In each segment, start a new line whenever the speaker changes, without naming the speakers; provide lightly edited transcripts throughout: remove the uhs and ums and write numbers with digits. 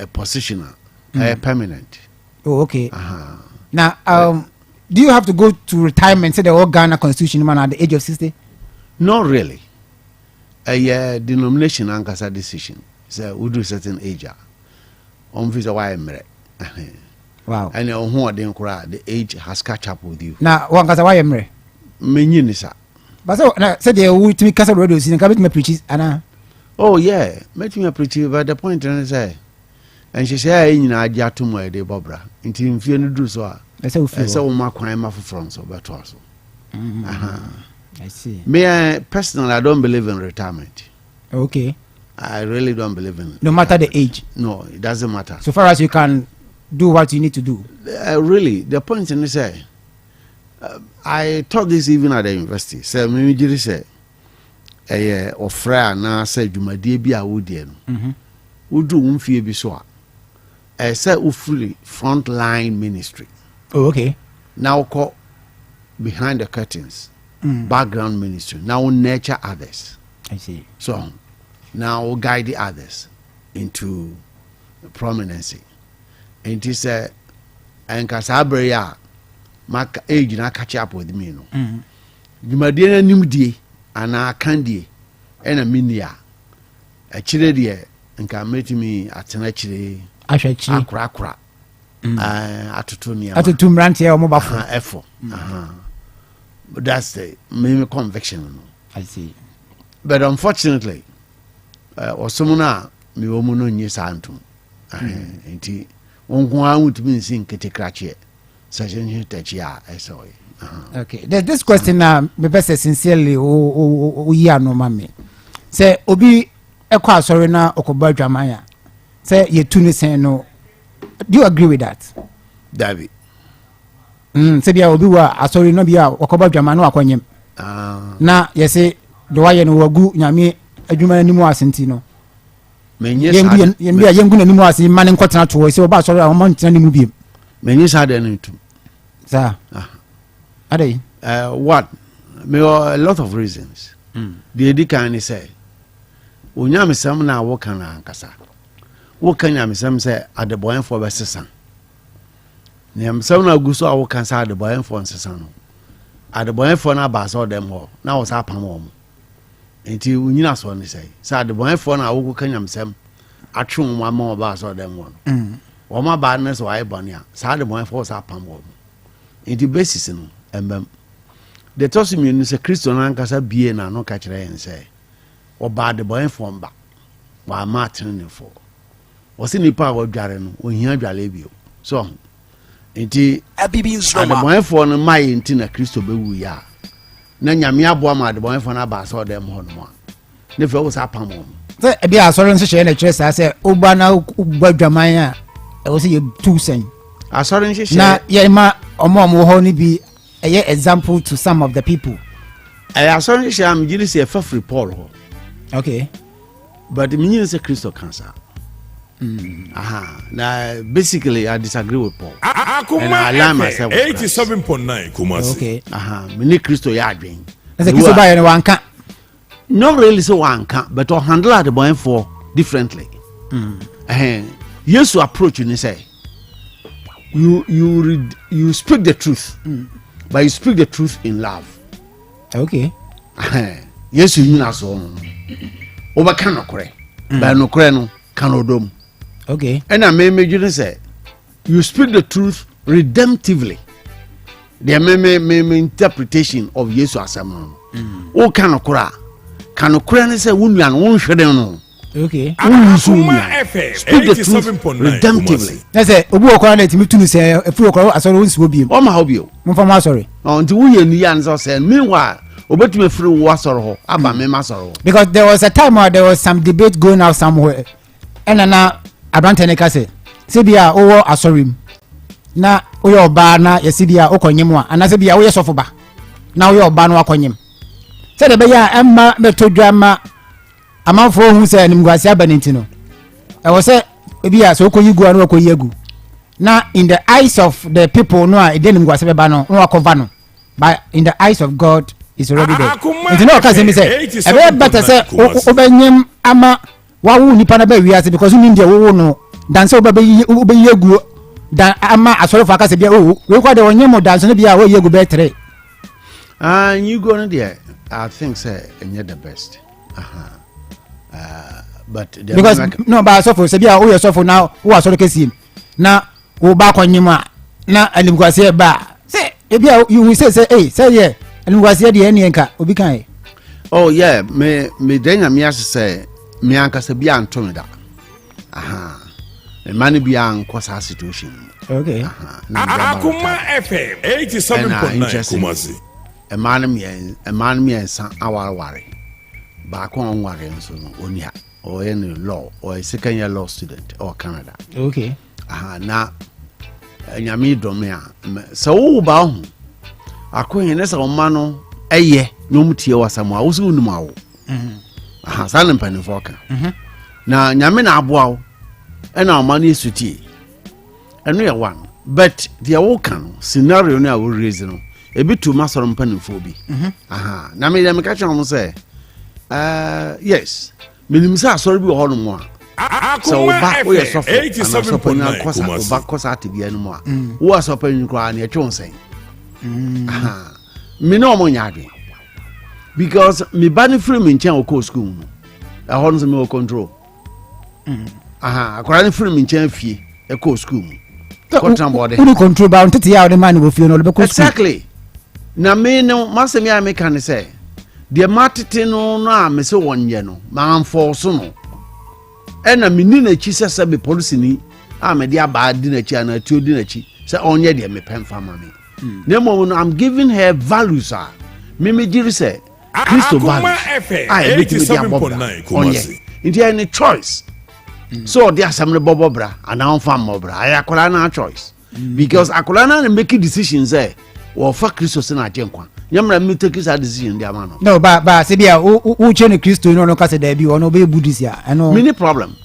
a positional, permanent.
Oh, okay. Now, do you have to go to retirement, say the whole Ghana constitution man at the age of 60?
Not really. A denomination ankasa decision. So we do certain age. Visa why
Wow.
And the age has catch up with you.
Now, one kasa why emre?
Menyinisa.
But so said they would to me kasa radio sin can me preach ana.
Oh yeah, met me preach but the point and say. And she say in agya to my de bobra. Until in fear do so. I say my crime for France or better also.
I see.
Me personally, I don't believe in retirement.
Okay.
I really don't believe in it.
No matter the age?
No, it doesn't matter.
So far as you can do what you need to do?
Really, the point in say, I taught this even at the university. So, me just say, ofra na say dwumade bi a wodie no. Wodu wumfie bi so a. Say fully front line ministry.
Oh, okay.
Now call behind the curtains. Background ministry. Now nurture others.
I see.
So now guide the others into prominency. And it is and Casabria mark age na catch up with me. No. You madina nimdi and a candy and a minia. A chile and can meet me at an actually crack.
Atutum ranti ya mobile
effort. But that's the main conviction.
I see.
But unfortunately, or someone me woman on yes antum. And one would mean sing Kitty such a touch ya. I saw it.
Okay. There's this question now, me best sincerely, we are no mammy. Say, Obi, Equa Sorena, Okoba Jamaya. Say, you Tunis no. Do you agree with that?
David.
Sebia obi wa asori no bia wakoba dwama no akwanyem. Na yese do waye no wagu nyame adwuma animu asenti no.
Menye
sa. Yengu na animu asenti mane nkotena to se oba asori a wo ntena nimu biem.
Menye sa de no tu.
Sa. Adey.
What? Me a lot of reasons. The edikan say onyame sam na wo kan ankasa. Wo kan nyame sam say adeboyefo besesan. Niam some na guso awo kan sa de boy for nsesa no. Ade boy for na ba so dem ho. Na wo sa pam wo. Enti unyina so ne say. Sa de boy for na wo kan nyam sam atwe wo ma ba so dem ho. Wo ma ba ne so ai bone a. Sa de boy for sa pam wo. Enti basis no embam. The toss me no say Christo na nkasa bie na no ka kire en say. Wo ba de boy for mba. Wa ma tene for. Wo se nipa wo dware no, ohia dware bio. So enti adeboyefo no mai enti na Kristo bewu ya na nyame aboa ma adeboyefo na ba so dem ho no ne fe wo sa pam mo
se e bia asoro nse hye na kire sa se ogba na ogba a e wo se ye tu sen
asoro nse hye
na ye ma omo ho ni bi e example to some of the people
asoro nse hye am giri se free Paul ho
okay
but me nyi se Kristo cancer. Now basically I disagree with Paul. And I align myself with
87.9 Kumasi.
Okay.
Me need Christo ya adwen.
As a Christo buy one can.
Not really so one can, but to handle the boy for differently. Yes, to approach you say you speak the truth, but you speak the truth in love.
Okay.
Yes, you know so. Over cannot correct, but no creno cannot dom.
Okay.
And I may you say you speak the truth redemptively. There may interpretation of Yesu asam. O kanokora. Kanokora ne say wunwa no won hwede no.
Okay.
Speak the truth redemptively.
Na say obi okora na timi tunu say efu okora asoro won siwo biem.
O ma ho bio.
Mo fa ma sorry.
Until we ye ni an so say meanwhile obetumi free wo asoro ho aba me ma soro.
Because there was a time where there was some debate going out somewhere. And na Abantene say bia owo asorim na oye oba na yesi bia okonyem a anase bia oye sofo ba na oye oba no akonyem se de be ya emma metodwama amanfo hu se nimguase abanenti no e wo se bia so okoyi gu na okoyi agu na in the eyes of the people no a nimguase be ba no akova no but in the eyes of God is already there. It's not cause me say e be better say obanyem ama wa wo nipa na ba wiase because you dey wo no dan se obe yegu dan ama asoro fa ka se bia we kwa de onye mo dan se no bia wo yegu be 3
you go no there I think say enye the best but
because no ba asofo se bia wo ye asofo na wo asoro kesim na wo ba kwanyima na animkwase ba say e bia you will say say yeah animkwase de ene nka obi kan
oh yeah me denya me say me ankasa bia anto da man be an kosa situation
okay
Akuma FM 87.9 Kumasi
a man me san aware ba ko onware nso no onia or any law or a second year law student or Canada
okay
na nyame dom ya so wo ba hu Akohene se o ma no eye no mutie wasam a wo so num awo san mpanifo ka na nyame na aboa wo ena o ma no esutie eno ye one but the wo kan scenario no a wo raise no ebi tu masoro mpanifo bi na me dem ka chon mo say yes minim sa asoro bi ho no mo so ba wo ye sofo 87.9 kosa ba kosa atibia no mo a wo asopa nkwa na e twon sen me no mo nyaade because me bani free me nchen o ko school no e ho no se me o control akwara ni free me nchen fie e ko school contract board
who control ba ntete ya o man wo fie no le be ko school
exactly na me no masemi a me kan say de matete no na me se wonye no ma enforce no ena me ni na chi sese be police ni a me de aba di na chi ana ti odi na chi se onye de me pen fama me nemo no I'm giving her values me jiri say Christo values I make me de abobra onye inti any choice so they asem bobo bra and now fam bra ayakola na choice because akola na make decisions wo fa Christo se na ajenkwa nyamra me take this decision dia ma
no ba se bia wo che ne Christo no ka se da bi ono be budisia eno
mini problem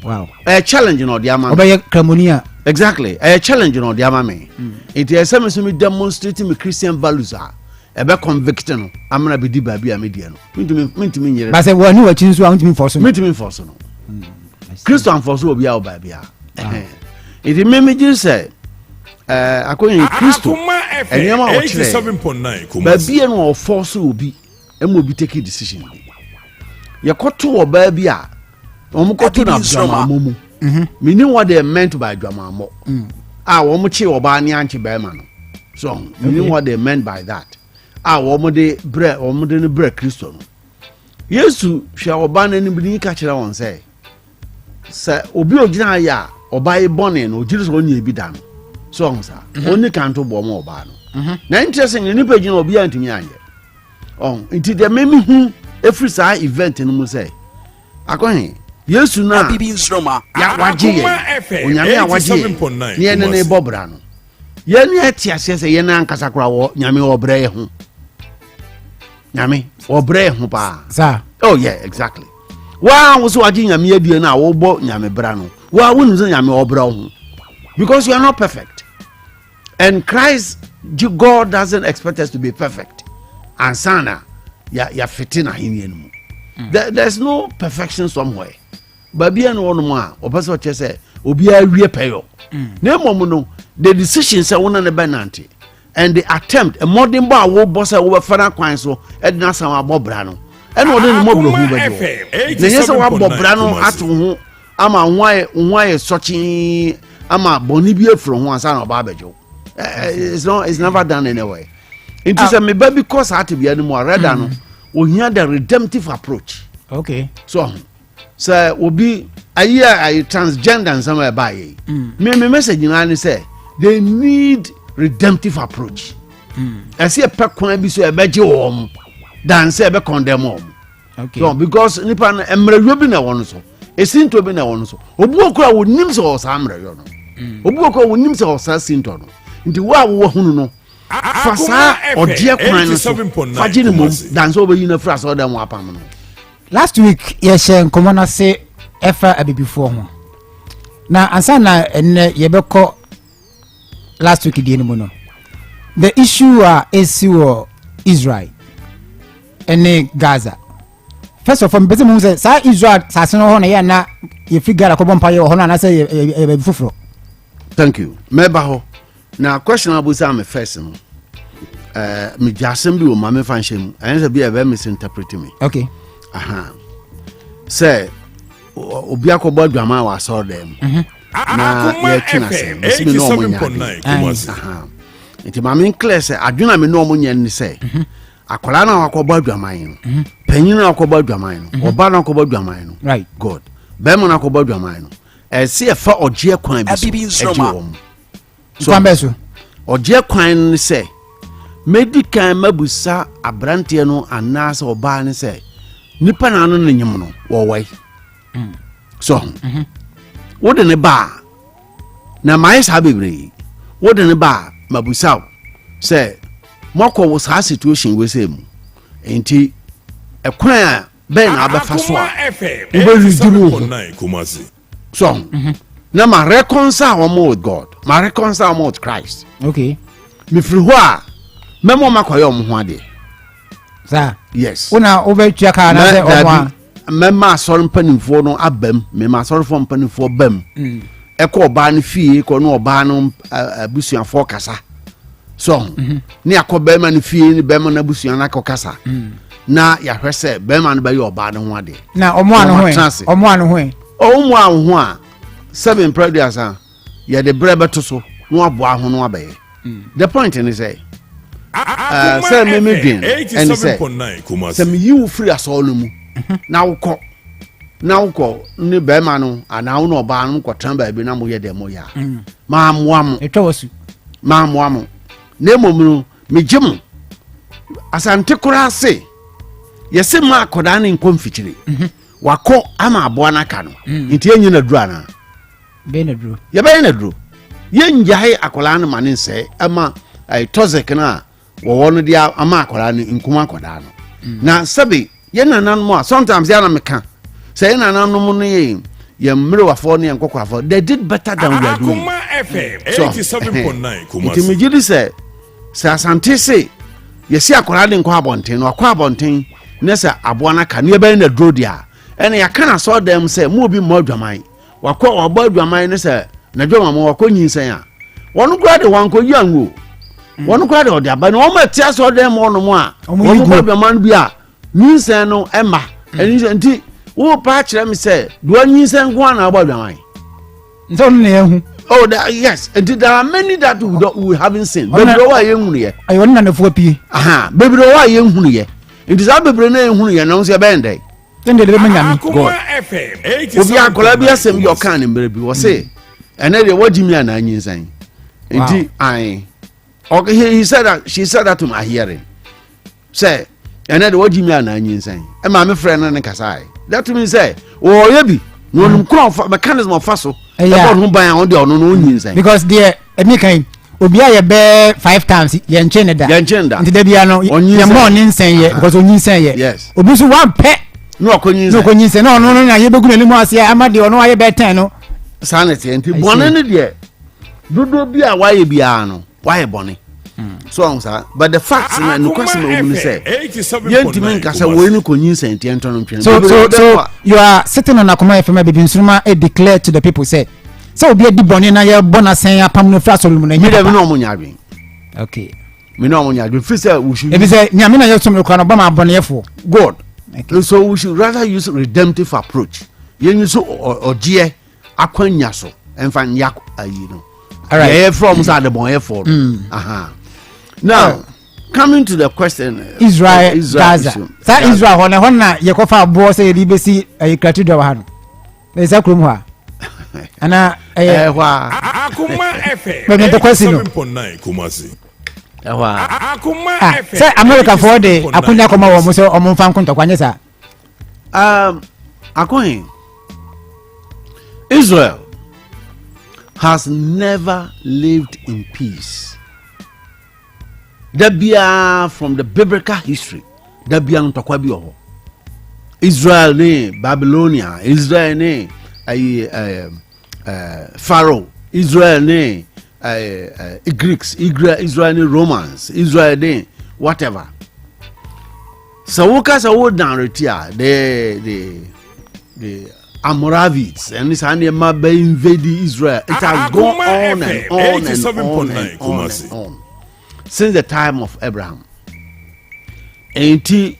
wow
a challenge no dia ma
obey cramonia
exactly a challenge no dia ma me it is some me demonstrating me Christian values e be convict no amna be di ba bi amedia no mintimi nyere
ba se wo ni wa chin so mintimi force no Christo an force obi a ba bia it me just say Akohene Christo enyama o kire
87.9
ba bia no o force obi mo bi take decision ye koto wo ba bia o mo koto na drama momu meaning what they meant by drama mo wo mo chi wo ba ni anche ba ma no so meaning what they meant by that wo mo de bre wo mo de ne bre Christo no Yesu hwa wo ba na ni bi ni ka kire won say obi ogina ya oba e bone no ogiri so onye bi da no so on sa oni kan to bo mo oba no na interesting ni page no obi antimi anye nti de memi hu every sa event no mu say Akohene Yesu na ya waje onyame a waje ni ene ne bobra no ye ni ati ase se ye na ankasa kra wo nyame obra ye ho nyame obra ye ho pa
sa
oh yeah exactly wa wo so waje nyame adie na wo bo nyame bra no wa wonu so nyame obra ho because you are not perfect and Christ God doesn't expect us to be perfect and sana ya fitina hinienu there's no perfection somewhere babia no wono a opeso che se obi awie peyo na emom no the decision say wona ne benante and the attempt a modern ba wo boss wo fara kwan so edina san abobra no e no de mo bro hu bejo na yesa wa bobra no ato ho ama nwae sochi ama boni bi afro ho ansa na ba bejo it's never done anyway it is a me baby cause at bia no more rather no ohia the redemptive approach
okay
so obi ayi transgender and somewhere by me message na ni say they need redemptive approach I see a pekwan bi so e beje wo dan say e be condemn wo
okay
so because nipa na emrewo bi na won so esinto bi na won so obu okura wo nim so sa amrewo no obu okura wo nim so sa sinto no nti wa wo hunu no fasa odie kwan no so faji ni mom dan so obi na fra so dem apam no
last week yes nkomo na se efa abibifo ho na ansa na enne yebekọ last week di enimu no the issue is Israel and Gaza first of all mpese mu say sa Israel sase no ho na ye na ye figure akobon pa ye ho na say ye fufuro.
Thank you. Meba ho. Na question abusa me first no. Me jasem bi o ma me fan shem. Ayen say bi e be misinterpret me.
Okay.
Aha. Say obi akobo adwama wa so dem. Na ye twina say. Me no mo nya. Aha. Nti ma me clear say adwuna me no mo nya ni say. Akola na akobo adwaman no. Panyin na akobo adwaman no. Oba na akobo adwaman no.
Right.
Good. Be mo na akobo adwaman no. See a fa oje kwan bi so.
So
oje kwan ni say medical mabusa abrante no anasa oba ni say nipa na no nyim no wo wai. So wo de ne ba na mai sa bebre wo de ne ba mabusa say moko wo sa situation we say mu enti ekwan be na abefa so a wo be
Kumasi.
So, now my reconcile with God, my reconcile with Christ.
Okay.
Me free wa, me mo makoye omo ade.
Sir.
Yes.
Una overture ka na say omo.
Me ma sorry mpanimfo no abam, me ma sorry for mpanimfo bam. Eko oba ne fie, ko no oba no abusuafo kasa. So, ni akoba ma ne fie ni bam na abusuan na kasa. Na ya hwese bam ma no ba ye oba no ho ade.
Na omo anu ho.
Omo anho a 7 predators ya de brebe to so no aboa ho no abaye. The point is say say me dream and say say me you free as all mu na wukọ ni be ma no ana wo no ba no kwotran ba bi na mo ye de mo ya ma moam
etwawasu
ma moam na emom no me gem asante kura se yese ma akoda ne nkomfikyire wako ama aboa na ka no nti enyi na duru ana
be na duru
ye be na duru ye njahe akola no mane nse ama tozek na wo no dia ama akola no nkuma akoda no na sabe ye nanan mo sometimes ya na meka say nanan no mo no ye mmere wafo ne nkokwafo they did better than we are doing.
Akuma FM 87.9 Kumasi.
Nti me gidi say asante say ye si akola de nkwa abonten no akwa abonten ne say aboa na ka ne be na duru dia ene ya kana so dem say mo bi mo adwaman wakọ ọba adwaman ne say na dwama mo wakọ nyinsan a wonu kura de wanko yanwo wonu kura de ode aba na o ma tia so dem mo no mo a wonu kura adwaman bi a nyinsan no ema eni nti wo pa kire me say do nyinsan ko na agba adwaman
nso no na ehu
oh yes and there are many that we haven't seen bebro wa ye hunu ye
ayo na na fo pie
aha bebro wa ye hunu ye nti za bebro na ye hunu ye no so be ndai
tende de manyami
Akuma FM 87.9
obi akola bi asem yo kan ne mbere bi wo se ene de wajimi ana nyinsan nti ai okay he said that she said that to my hearing say ene de wajimi ana nyinsan e ma me friend ne kasai that means say o ye bi no num kron mechanism of faso e ko no ban on de ono no nyinsan
because there emi kan obi aye be 5 times ye nche ne da nti da bia no ye mo nyinsan ye because onyinsan ye
yes
obi so one pe
no
konyin no na ye begunu limu ase amade ono aye be 10 no
sanity enti bone ne de dodo bi a waye bia no waye bone so on sa but the facts na no question o mu say yenti men kasa wo ni konyin senti ento no ntwen
so you are sitting on Akuma FM baby nsuma e declare to the people say so obi edi bone na ye bona sen apam no fra solo mu na
me dem no mo nyadwen
okay
me no mo nyadwen fi say we should
e be say nyame na ye so me kwa no ba ma bone ye fo
god. Okay. So we should rather use redemptive approach. You use oje akwanya so enfan yak you know.
All right.
Yeah, from the boy for. Now, coming to the question
Israel Gaza. Sa Israel hona ye ko fa bo say ri besi krati do ha no. Be sa krum ha. Ana
Akuma FM 87.9 Kumasi. Akuma FM.
Say America for the akunya koma wo mo so omo fan konto kwanye sa.
Akohene, Israel has never lived in peace. Dabia from the biblical history. Dabia ntokwa bi oho. Israel ni Babylonia, Israel ni Pharaoh, Israel ni Greeks, Israel ni Romans, Israel ni whatever. So what kind of narrative? The Amoravids and this animal by invading Israel. It has gone on and on and on and on since the time of Abraham. And he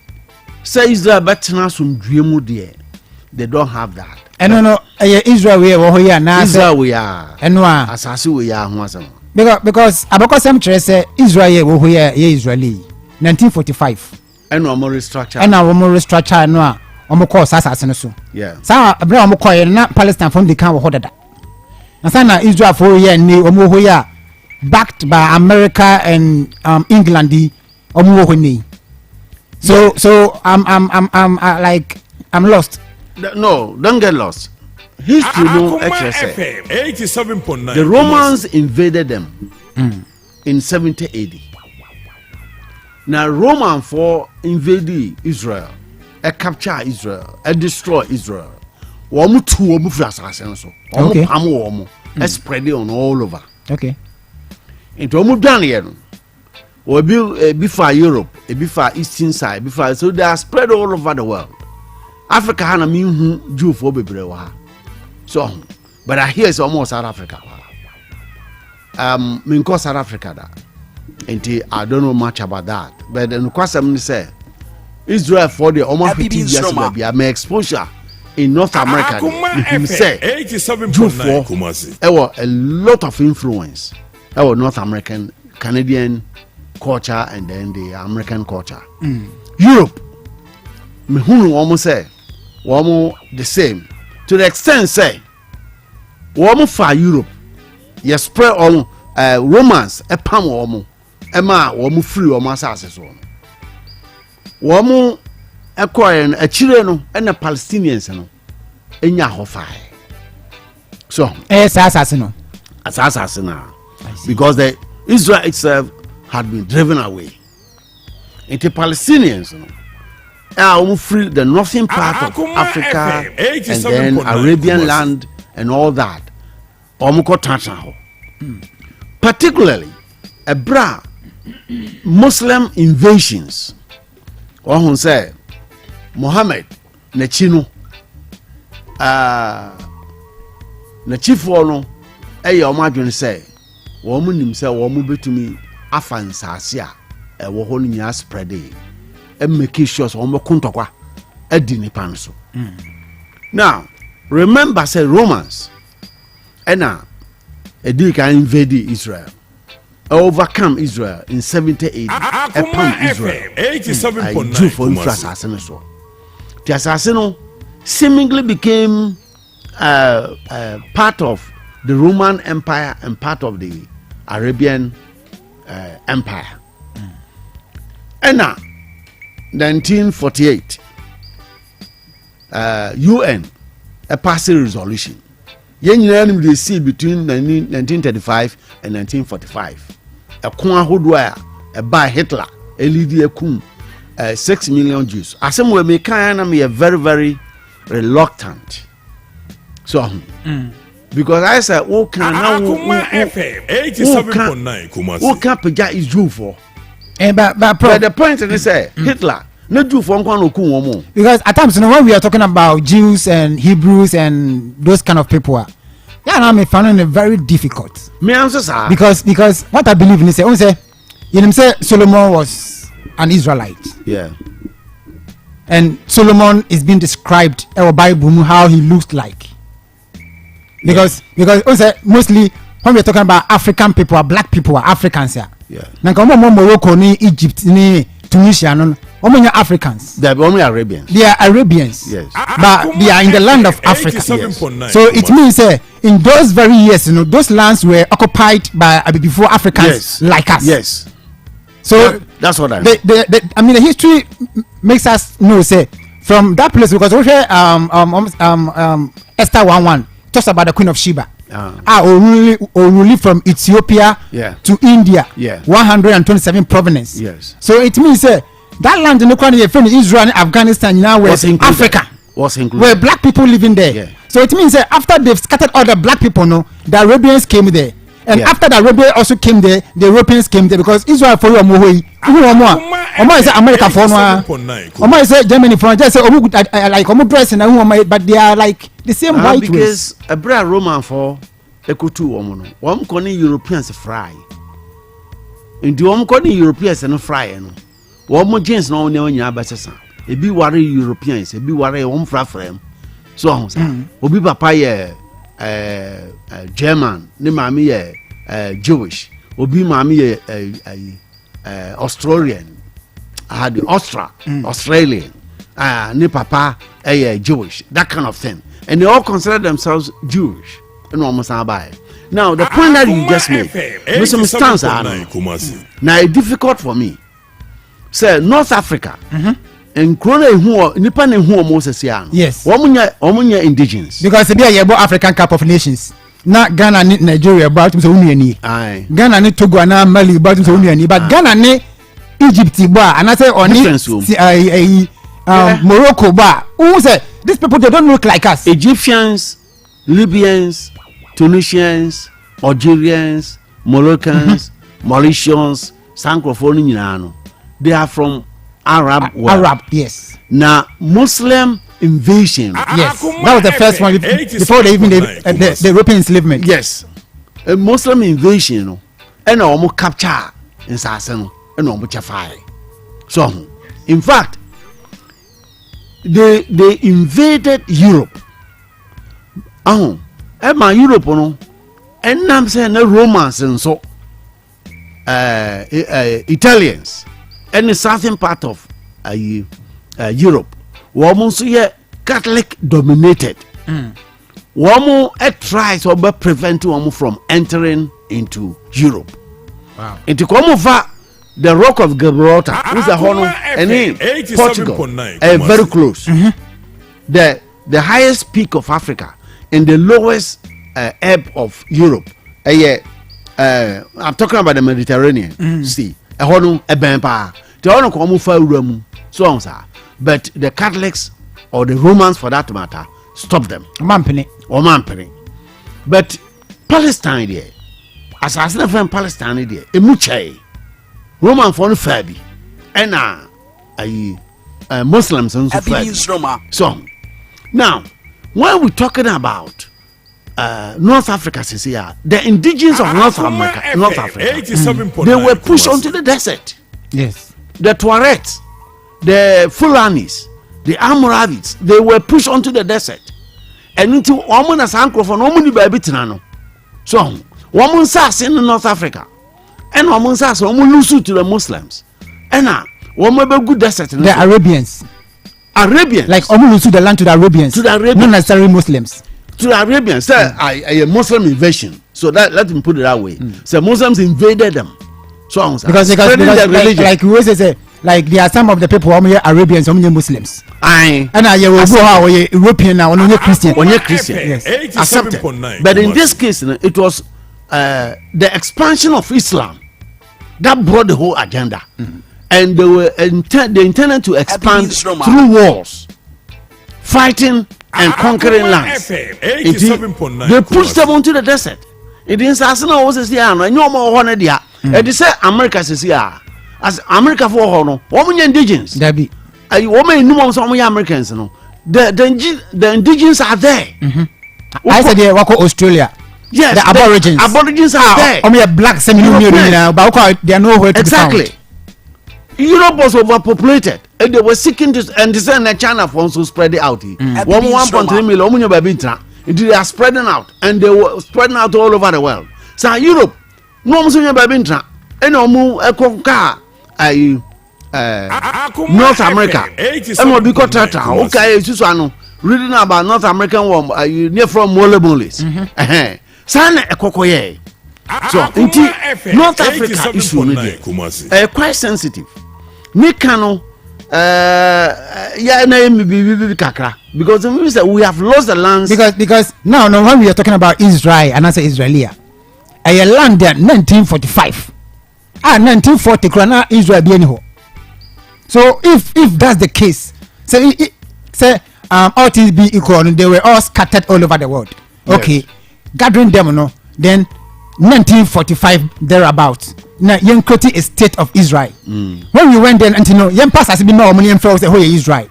says Israel better now some dream there. They don't have that.
And no, Israel we are here now.
Israel we are.
And no,
Assassin we are.
Because some say Israel we here Israeli 1945.
And no more restructure.
And now more restructure no. Omo cause assassin so.
Yeah.
Sa abra omo call na Palestine from the can hold that. Na sana Israel for here ni omo ho ya backed by America and England di omo ho ni. So I'm lost.
No, don't get lost. History no exercise.
87.9.
The Romans invaded them in 70 AD. Now Roman for invading Israel. Capture Israel, destroy Israel. Womu two womu free assassin so. Womu pamu womu. Spread it on all over.
Okay.
Into womu done here. We be for Europe, be for Eastern side, be for so they are spread all over the world. Africa hana minhu Jew for bebre wa. So, but I hear it's almost South Africa. Minko South Africa da. Until I don't know much about that, but then kwasam say. Israel for the almost 50 years maybe my exposure in North America say Jew for there was a lot of influence. There was North American, Canadian culture and then the American culture. Europe me who almost say almost the same to the extent say almost for Europe you spread on Romans a pam almost Emma almost free almost access on Womu acquiring a Chileno and a Palestinians no enya hofai. So
assassin
because the Israel itself had been driven away. Into Palestinians no free the northern part of Africa and then Arabian land and all that. Particularly a Muslim invasions. Who say Muhammad Nechino na chifo no omadwen say wo mu nim say wo mu betumi afansase a wo ho nya spread e make sure so wo kontokwa adi nipa no so. Now remember say Romans ena edi kan invade Israel, overcome Israel in 70 AD. Upon Israel,
87.9
assassin so. The assassin seemingly became part of the Roman Empire and part of the Arabian Empire. And now, 1948, UN a passing resolution. They see between 1935 and 1945. A Kuahodwaya, a by Hitler, a leader kum 6 million Jews. As some way, me very, very reluctant. So, because I said, who can now who can Peja is Jew for?
But
the point is say Hitler, not Jew for one.
Because at times, when we are talking about Jews and Hebrews and those kind of people, yeah, I'm finding it very difficult.
Me answer, sir.
Because what I believe in is say Solomon was an Israelite.
Yeah.
And Solomon is being described in the Bible how he looks like. Because mostly when we're talking about African people, black people are Africans here.
Yeah.
Now, Morocco, Egypt, Tunisia, no, Africans.
They're only Arabians.
They are Arabians.
Yes.
But they are in the land of Africa.
Yes.
So it means in those very years, those lands were occupied by before Africans like us.
Yes.
So
that's what I mean.
The history makes us know from that place, because we hear Esther 1:1 talks about the Queen of Sheba. Only from Ethiopia to India, 127 provinces.
Yes.
So it means that land in the country from Israel and Afghanistan now was Africa.
Was included.
Where black people living there.
Yeah.
So it means that after they've scattered all the black people, the Arabians came there. And
Yeah.
after that, Arabia also came there. The Europeans came there because Israel for you is America for no. Is Germany for just say like dress and but they are like the same white
because a bra Roman for ekutu woman. One calling Europeans fry. Into one calling Europeans and fry no. One more jeans no near Yabasa. A be worry Europeans, a be worry one fra frame. So obi papa ye German, ne mami ye Jewish, obi mami ye Australian, had the Australian, ne papa Jewish, that kind of thing, and they all consider themselves Jewish. And almost buy. Now the point that you just made, Mr. Stans now it's difficult for me. Say North Africa. And Krona who Nipan who Moses yan.
Yes.
Omunya indigenous.
Because they are about African Cup of Nations. Not Ghana, Nigeria, about to Union.
Aye.
Ghana, Togo, and Mali, about to Union. But Ghana, Egypt, and I say on Morocco, bar. Who said these people? They don't look like us.
Egyptians, Libyans, Tunisians, Algerians, Moroccans, Mauritians, Sankophone, they are from Arab world.
Arab, yes.
Now Muslim invasion.
Yes, that was the first one before they even the European enslavement.
Yes, a Muslim invasion, and almost capture in Sassen and almost fire. So, in fact, they invaded Europe. And my Europe, no, and I'm saying the Romans and so Italians. And the southern part of Europe, woman so yeah Catholic dominated. Woman tries to prevent woman from entering into Europe.
Wow.
Into come over the Rock of Gibraltar, who's a honor, and in Portugal, very close. The highest peak of Africa and the lowest ebb of Europe. I'm talking about the Mediterranean Sea. A honor a bempa. The honor come room so but the Catholics or the Romans for that matter stop them.
Mampini.
But Palestine there, as I said from Palestine there, a muche Roman for Fabi and Muslims and so now when we're talking about North Africa, the indigenous of North Africa, they were pushed onto the desert.
Yes.
The Tuaregs, the Fulanis, the Almoravids, they were pushed onto the desert. And into woman as uncle for no money baby tinano. So woman says in North Africa, and woman says woman lose to the Muslims. And now woman be good desert.
The Arabians.
Like
woman lose the land to the Arabians. Not necessarily Muslims.
To the Arabians, a Muslim invasion. So that let me put it that way. So Muslims invaded them. So
because like we always say, like there are some of the people who are Arabians, some are Muslims.
Aye.
And you are European now, only Christian.
Only Christian. Yes. Accepted. But in this case, it was the expansion of Islam that brought the whole agenda, and they were they intended to expand through wars, fighting and conquering lands. They pushed them onto the desert. It didn't was here, and no more one idea. And they say America says here, as America for honor, women indigenous.
There be
a woman no some Americans, no. The indigenous are there.
I said they walk Australia.
Yes,
the Aborigines.
Aborigines are there.
Only a black semi-European, but they are nowhere to be found.
Europe was overpopulated, and they were seeking to and descend China for also spread it out. 1.3 million, they are spreading out, and they were spreading out all over the world. So Europe, no more babintra, and no more North America. And what we got okay, reading about North American war, near from Molemolis. Sana Akohene. So, North Africa issue quite sensitive. Mikano, because we have lost the lands.
Because now when we are talking about Israel, and I say Israelia, a land there 1945. 1940 krana Israel be anyhow. So if that's the case, say all things be equal, they were all scattered all over the world. Okay, yes. Gathering them, then 1945 thereabout. Now yen create a state of Israel. When we went there, and you know, yen pass has been more money and felt the whole Israel.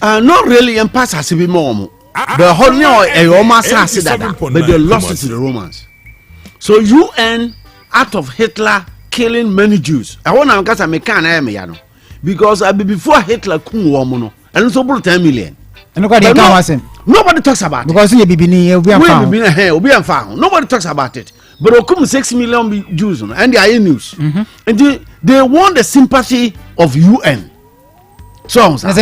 Not really, yen pass has been more. The whole now a Roman says that, but they lost it to the Romans. So UN out of Hitler killing many Jews. I want to get a mechanic because before Hitler kum woman and so 10 million.
And nobody
talks about
because
it.
Obibini
Nobody talks about it. But Okum 6 million Jews and they are in news. And they want the sympathy of UN. So this is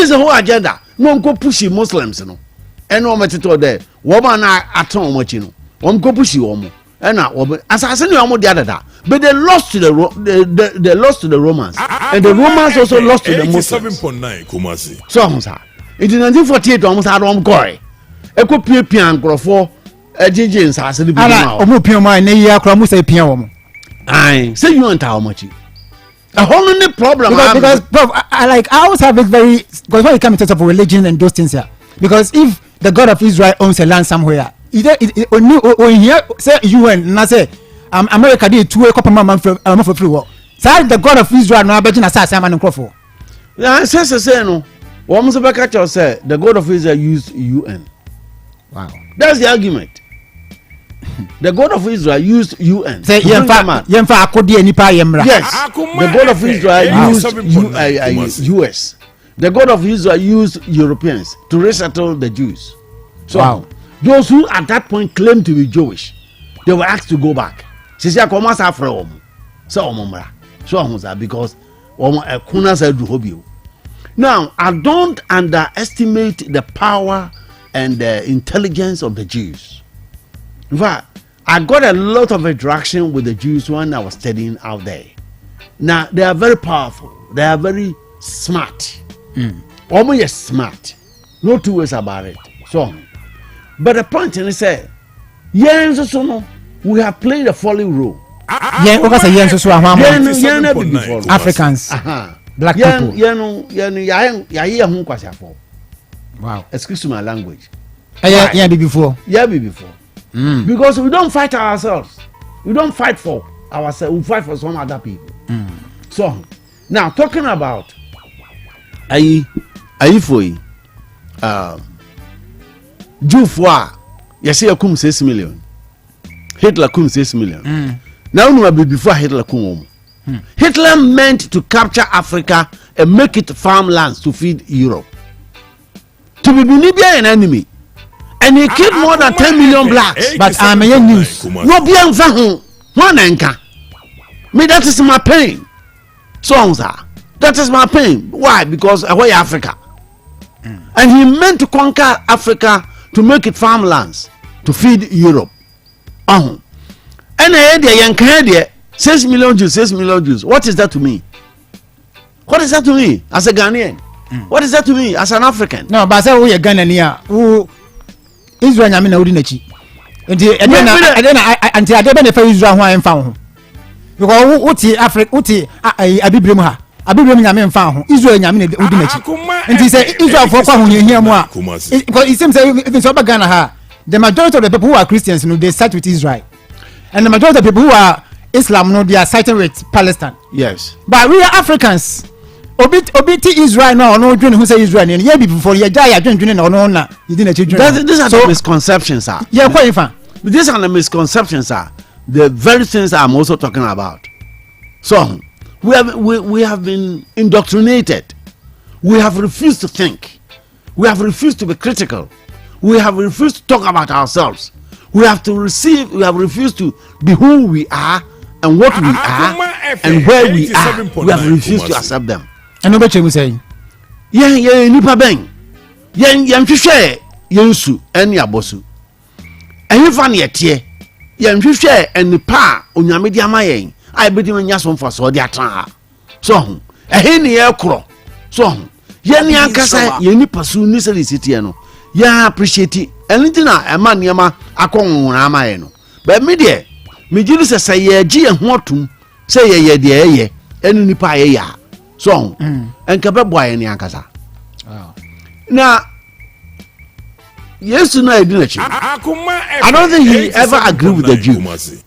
the whole agenda. No go pushy Muslims, no. And no matter there. Woman at home, you know. Go pushy woman. And as I said, the other, but they lost to they lost to the Romans, and the Romans also lost to the Muslims.
87.9 Kumasi.
So, in 1948, almost had one goy. Eko pian grofo JJ as the I say you want how much? A whole new problem
because Prof, I always have it very because when it comes to terms of religion and those things here. Because if the God of Israel owns a land somewhere, when here say UN and I say America did 2 couple months for free war. So the God of Israel no abeti na say Simon Crawford.
Yeah, say no. One say the God of Israel used UN.
Wow.
That's the argument. The God of Israel used UN.
Say yemfa akodi enipa yemra.
Yes. The God of Israel used US. The God of Israel used Europeans to resettle the Jews. So wow. Those who at that point claimed to be Jewish, they were asked to go back. She said, "Come on, from so omumra, so omuza because kuna said hobio." Now, I don't underestimate the power and the intelligence of the Jews. In fact, I got a lot of interaction with the Jews when I was studying out there. Now, they are very powerful. They are very smart. Almost smart. No two ways about it. So, but the point is, we have played a falling role.
Africans, black people. Wow.
Excuse my language.
Yeah, before.
Because we don't fight ourselves. We don't fight for ourselves. We fight for some other people. So, now talking about Aifoi, Jufwa, you see, kum 6 million. Hitler kum 6 million. Now, no, before Hitler kum. Hitler meant to capture Africa and make it farmlands to feed Europe. To be Libya an enemy. And he killed more than 10 million blacks.
But I'm a news.
No, be one anchor. Me, that is my pain. So, that is my pain. Why? Because away Africa. And he meant to conquer Africa to make it farmlands to feed Europe. And I 6 million Jews, 6 million Jews. What is that to me? What is that to me as a Ghanaian? What is that to me as an African?
No, but I say we are Ghanaian. Who Israel nyame na odi nachi. Until I dey benefit Israel ho am fa ho. Because uti Africa uti abibrem ha. Abibrem nyame mfa ho. Israel nyame na odi nachi. Until say Israel for kwa ho hia mu a. Because it seems even so Ghana ha. The majority of the people who are Christians, you know, they side with Israel. And the majority of the people who are Islam, you know, they are siding with Palestine.
Yes.
But we are Africans. Obiti Israel no dream who say Israel and be before you die dream no na you didn't dream.
These are the misconceptions, sir.
Yeah, quite fine.
These are the misconceptions, sir. The very things I'm also talking about. So we have been indoctrinated. We have refused to think. We have refused to be critical. We have refused to talk about ourselves. We have refused to be who we are and what we are and where we are. We have refused to accept them.
And nobody will say,
yeah, nipa bang. Yen hwehwe yensu ene abosu. Ehwe fa ne tie. Yen hwehwe enipa onyame di amayen. Ai bedi manya so mfa so di atan ha. So ehe ne ye kro. So yen ne ankasa yen nipa su ni se sitie no. Ya appreciate anything na ema niema akonwura amayen no. But me de me giri se ye gi ye ho atum se ye de ye enu nipa ye ya. So enka be boy ni ankasa. Now yes, no, I didn't. I don't think he ever agreed with the Jews.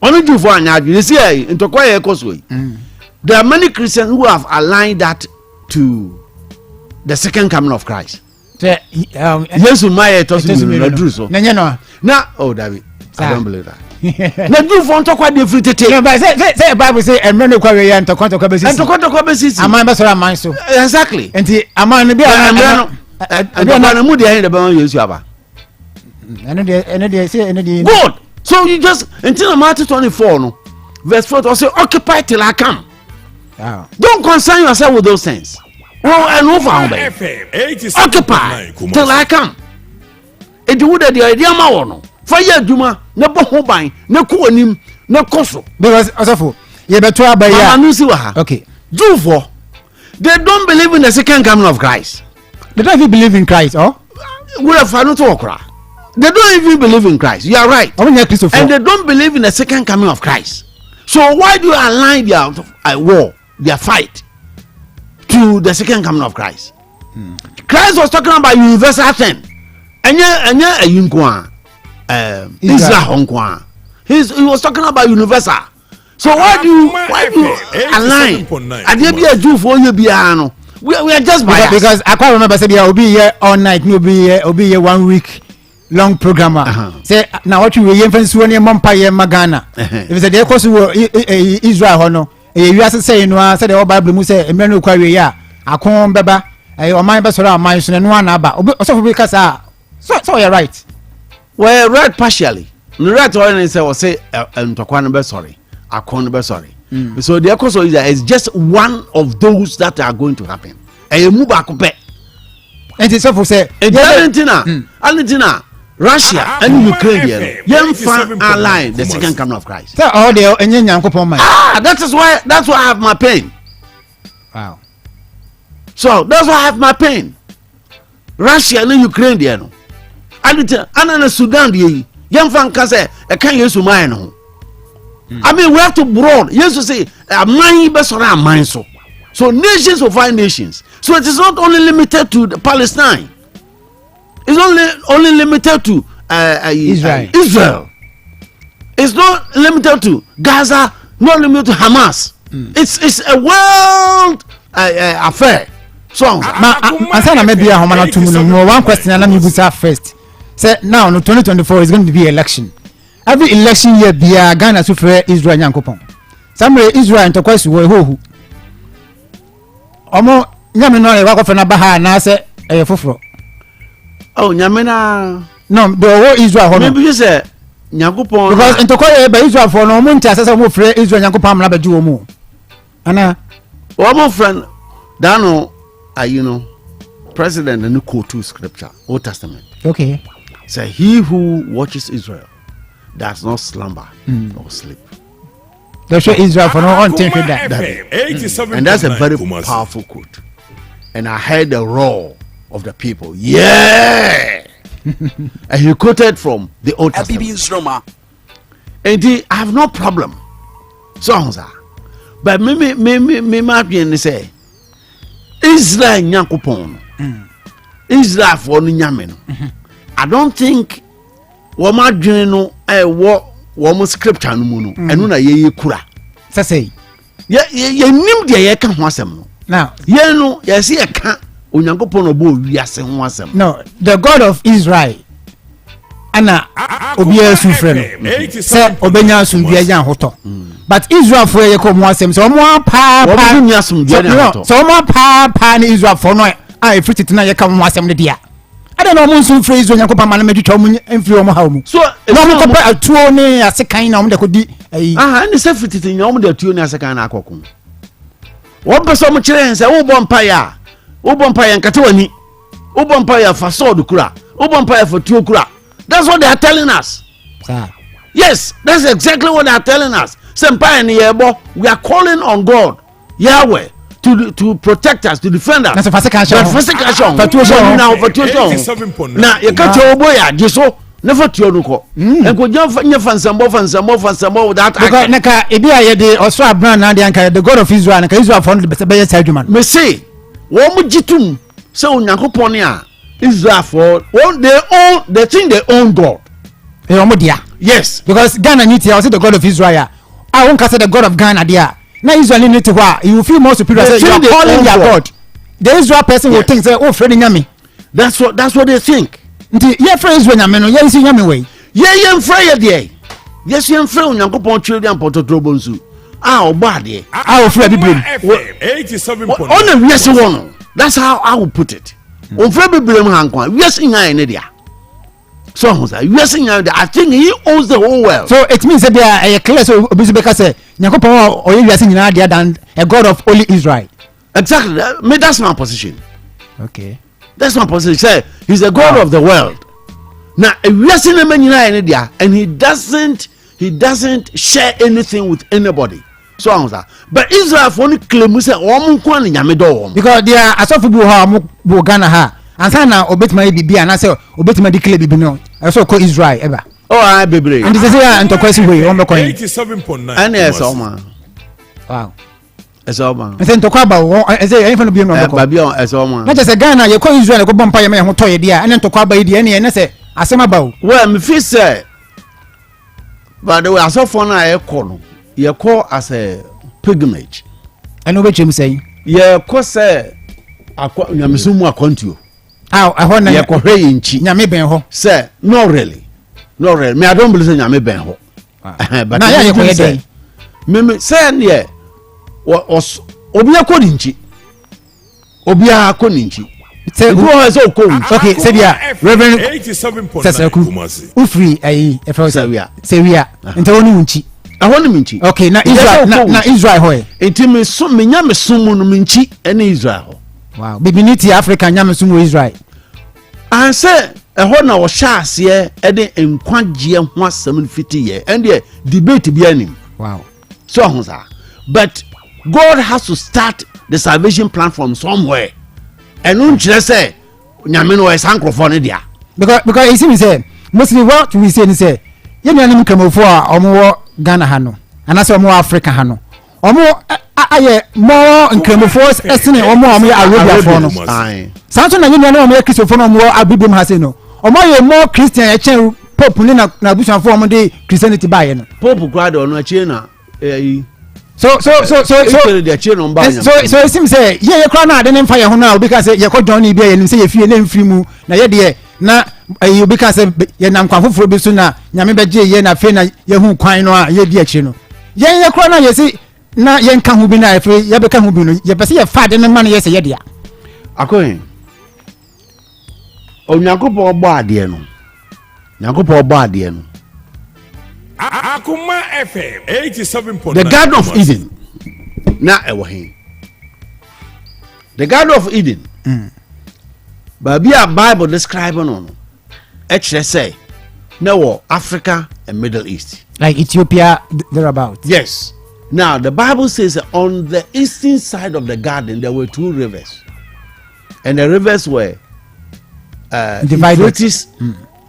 Only Jew for an you see, into quiet causeway. There are many Christians who have aligned that to the second coming of Christ. Yes, my so. Now, oh, David, I don't believe that. Na do for to kwa dey free tete.
No, but say Bible say emre no kwa we ya to kwanta kwa besisi.
And to kwanta kwa besisi.
Aman be so aman so.
Exactly.
Enti aman no bia
na mu dey here be man Yesu aba.
Eno dey say
good. So you just until Matthew 24 no verse 4 to say occupy till I come.
Wow.
Don't concern yourself with those things. Well, and over occupy till I come. E di wo dey idea ma wo no. Fire Juma, no bohobine, no coanim, no coso.
Because also, you better abaya. Okay.
Do for they don't believe in the second coming of Christ.
They don't even believe in Christ, oh?
We have found to they don't even believe in Christ. You are right. And they don't believe in the second coming of Christ. So why do you align their war, their fight, to the second coming of Christ? Christ was talking about universal thing. Israel he was talking about universal. So why do you align? Be a Jew for you, no. We are just biased.
Because I can't remember say will be here all night, no be here 1 week long programmer. Say now what you hear friends when your mom pay Magana. If it's a day course Israel no. You are saying no say the Bible mu say emre no kwa we ya. Akon beba o man be so ra man so no na ba. Also because so you're right.
Well, right partially. The right one say Ntokwa be sorry. Akon be sorry. So the Akoso is just one of those that are going to happen. And you move akope.
And it's so say
Argentina, Russia and Ukraine. Young fan align the second coming of Christ.
So all the Nyankopon man.
That's why I have my pain.
Wow.
So that's why I have my pain. Russia and Ukraine there no. Anana Sudan the young fan can say I can't use my no. I mean we have to broad. Yes to say a mind best or a mind so. So nations will find nations. So it is not only limited to Palestine. It's only limited to Israel. It's not limited to Gaza, not limited to Hamas. It's a world affair. So
answer maybe a homana to one question and let me go first. Say now no 2024 is going to be election. Every election year be a Ghana to free Israel Nyankopon. Somewhere Israel and to question who Omo nyame no e wako fena baha na se foforo.
Oh nyame na
no the whole Israel ho.
Maybe you say Nyankopon
because ntoko e ba Israel for no mo ntia se mo free Israel Nyankopon amna baji wo mu. Ana
omo friend dano you know president and quote scripture Old Testament.
Okay.
Say he who watches Israel does not slumber or sleep.
They show Israel for no one thing with that.
And that's a very powerful quote. And I heard the roar of the people. Yeah. And he quoted from the Old Testament. And I have no problem. Songs are. But me might be say Israel Nyankopon. Israel for Nyamen. I don't think Wama Jino Womo scripture no mu no eno na ye kura
say
ye nim de ye ka ho asem no
now
ye no ye se ye ka Onyankopon no bo wiase ho asem
no the God of Israel ana obiya sufre no say obenya asumdua jan hoto but Israel for ye ko mo asem so mo pa
obenya asumdua jan hoto
so mo pa ni Israel for no a free na ye ka mo asem ne dia I don't know monsoon phrase when you come and make you influence. So, no more compare a 2 only as a kind of the could be
and the safety in your own 2 as a kind of cocoon. What was so much chance? Obompire and Catoni, Obompire for sword kura, Obompire for 2 kura. That's what they are telling us. Yes, that's exactly what they are telling us. Senpai and we are calling on God, Yahweh. To protect us, to defend us.
That's a fascination.
Now, you catch your boy, just so never to your and could you find some more without
Naka, Ibia, Australia brand and the God of Israel and Israel found the best argument.
May say, Womujitum, so Nakoponia, Israel for they think they own God. Yes,
because Ghana need to say the God of Israel. I won't say the God of Ghana there. Now Israel need to what you feel more superior. Say you are calling their God. The Israel person will think say, oh, Freddy Nyami.
That's what they think.
Yeah, friend Israel Nyami no. Yeah, is Nyami way.
Yeah, friend there. Yes, you friend Nyankopon children pototrobo nsu. Oba there.
Friend Biblim.
87.9.
On the yes one. That's how I will put it. On Friend Biblim hankwan. Yes in there. So I think he owns the whole world.
So it means that they are clear. So Obibini say Nyankopon or you are saying there than a God of only Israel.
Exactly. That's my position.
Okay.
That's my position. Say he's the God of the world. Now we are seeing him in there, and he doesn't share anything with anybody. So but Israel for only claim say
because they are asofu bu Ghana ha. And sana obetima bibi and I say obetima declare bibi no. I saw call Israel ever.
Oh, I baby.
And this is here and to question way on the coin.
87.9.
And yes, man.
Wow.
It's all man.
I say to kwaba I say anything no be no ko.
Baby on it's all man.
Not just Ghana you call Israel go bompa me ho toy dia and to kwaba e dia na say asema ba.
Well, me feel say but the way asofo na e call no. You call as a pilgrimage.
And no be chem say.
You call say nyamisumu akontuo.
I want to
hwe yinchi
nyame ben ho
say not really me I don't believe say nyame ben ho but
na ya ko yede
me say ne obi akodinchi obi akodinchi
say
who has so cool.
Okay say dia Reverend
87.9
ufri ayi e fa say we nta woni unchi
ahoni minchi.
Okay na Israel na Israel ho
enti me so me nyame sumu no minchi ene Israel ho.
Wow, Bibiniti Africa nyame sumu Israel.
And say ehon na wo sha ase e de enkwagye ho asem fiti ye and the debate bi anim.
Wow.
So honza. But God has to start the salvation plan from somewhere. And unchire say nyame no e sankrofo ne dia.
Because it seems say mostly what we say ye nuanim kamofo a omo Ghana ha no. Anase omo Africa ha no. Omo aye more nkramofo esene omo Arabia for no. Sanso na nyina na omo Christopher no omo abibim ha se no. Omo ye more Christian e chen pope ni na busanfo omo de Christianity baye no.
Pope grad ono achi na
so it seems say ye kra na ade ne mfa ye ho na obi ka say ye ko John ni bia ye nim say ye fie na mfiri mu na ye de na obi ka say ye nam kwa foforo bi so na nyame beje ye na fe na ye hu kwan no a ye di achi no. Ye kra na ye say na ye nka hu bi na efe ye be ka hu bi no ye pese ye fa de ne ma no ye se ye dia
Akohene Onyankopon ogbo ade no Nyankopon ogbo ade no
Akuma FM 87.9
the Garden of Eden na ewohin the Garden of Eden but be a Bible describe no actually say no Africa and Middle East
like Ethiopia thereabout.
Yes. Now the Bible says that on the eastern side of the garden there were two rivers, and the rivers were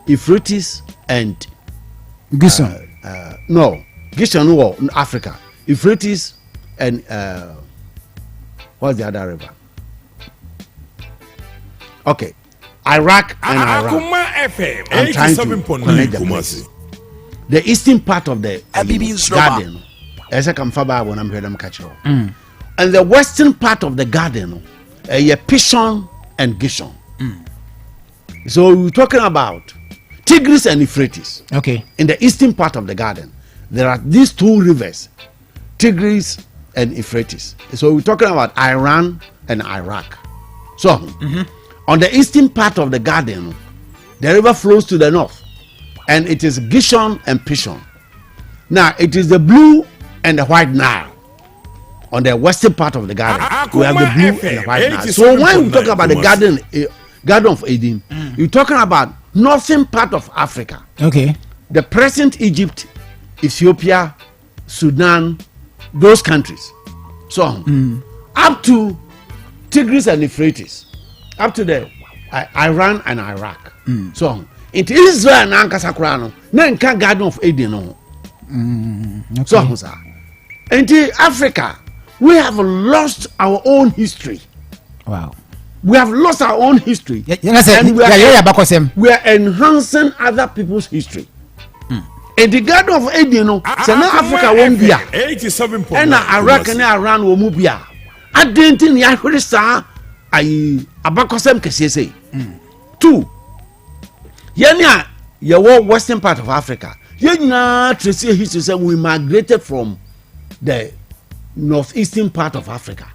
Euphrates and
Gishon.
No, Gishon was Africa. Euphrates and what's the other river? Okay, Iraq and Iraq.
Akuma FM
I'm trying to connect the places. The eastern part of the garden. As I come far back when I'm here, I'm catching up. And the western part of the garden, Pishon and Gishon. So we're talking about Tigris and Euphrates.
Okay.
In the eastern part of the garden, there are these two rivers, Tigris and Euphrates. So we're talking about Iran and Iraq. So on the eastern part of the garden, the river flows to the north, and it is Gishon and Pishon. Now it is the blue and the white Nile. On the western part of the garden, we have the blue and the white Nile. So when we talk about the Garden of Eden, you're talking about northern part of Africa.
Okay.
The present Egypt, Ethiopia, Sudan, those countries. So up to Tigris and Euphrates, up to the Iran and Iraq. So it is Israel and Ankasakurano, Nanka Garden of Eden.
Okay.
So in Africa, we have lost our own history.
Wow.
We have lost our own history.
And
we are enhancing other people's history. In the Garden of Eden, Africa won't be.
87.9.
And Iraq and Iran will move. I didn't think the Africa abakosem kese. 2. Yenya your western part of Africa. Yenya trace history say we migrated from the northeastern part of Africa.